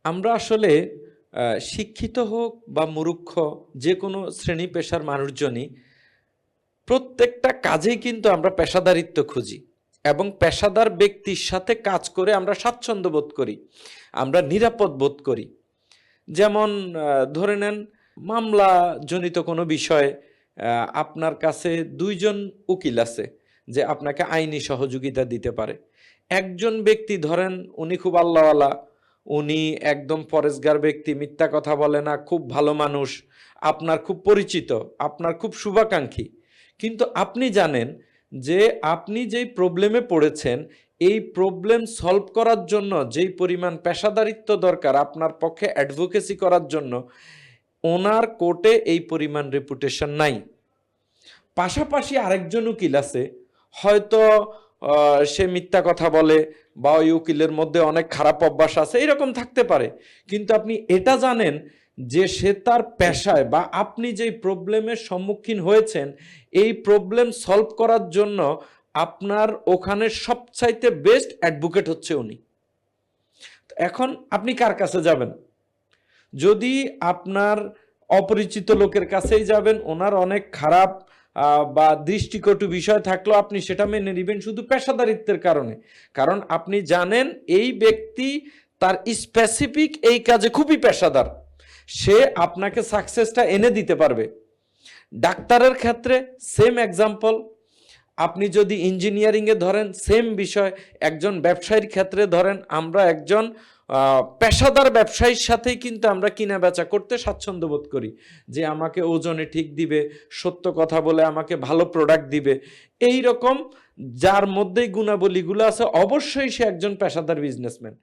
আমরা আসলে শিক্ষিত হোক বা মূর্খ যে কোনো শ্রেণী পেশার মানুষজনই প্রত্যেকটা কাজেই কিন্তু আমরা পেশাদারিত্ব খুঁজি এবং পেশাদার ব্যক্তির সাথে কাজ করে আমরা স্বাচ্ছন্দ্য বোধ করি, আমরা নিরাপদ বোধ করি। যেমন ধরে নেন মামলা জনিত কোনো বিষয়ে আপনার কাছে দুইজন উকিল আছে যে আপনাকে আইনি সহযোগিতা দিতে পারে। একজন ব্যক্তি ধরেন উনি খুব আল্লাহওয়ালা, উনি একদম পরেশগার ব্যক্তি, মিথ্যা কথা বলে না, খুব ভালো মানুষ, আপনার খুব পরিচিত, আপনার খুব শুভাকাঙ্ক্ষী, কিন্তু আপনি জানেন যে আপনি যেই প্রবলেমে পড়েছেন এই প্রবলেম সলভ করার জন্য যেই পরিমাণ পেশাদারিত্ব দরকার আপনার পক্ষে অ্যাডভোকেসি করার জন্য ওনার কোর্টে এই পরিমাণ রেপুটেশন নাই। পাশাপাশি আরেকজন উকিল আছে, হয়তো সে মিথ্যা কথা বলে বা ওই উকিলের মধ্যে অনেক খারাপ অভ্যাস আছে, এরকম থাকতে পারে, কিন্তু আপনি এটা জানেন যে সে তার পেশায় বা আপনি যেই প্রবলেমের সম্মুখীন হয়েছেন এই প্রবলেম সলভ করার জন্য আপনার ওখানে সবচাইতে বেস্ট অ্যাডভোকেট হচ্ছে উনি। এখন আপনি কার কাছে যাবেন? যদি আপনার অপরিচিত লোকের কাছেই যাবেন, ওনার অনেক খারাপ বা দৃষ্টিকটু বিষয় থাকলেও আপনি সেটা মেনে নেবেন শুধু পেশাদারিত্বের কারণে, কারণ আপনি জানেন এই ব্যক্তি তার স্পেসিফিক এই কাজে খুবই পেশাদার, সে আপনাকে সাকসেসটা এনে দিতে পারবে। ডাক্তারের ক্ষেত্রে সেম এক্সাম্পল, আপনি যদি ইঞ্জিনিয়ারিংয়ে ধরেন সেম বিষয়, একজন ব্যবসায়ীর ক্ষেত্রে ধরেন, আমরা একজন পেশাদার ব্যবসায়ীর সাথেই কিন্তু আমরা কিনা বেচা করতে স্বাচ্ছন্দ্য বোধ করি যে আমাকে ওজনে ঠিক দিবে, সত্য কথা বলে আমাকে ভালো প্রোডাক্ট দিবে, এই রকম যার মধ্যেই গুণাবলীগুলো আছে অবশ্যই সে একজন পেশাদার বিজনেসম্যান।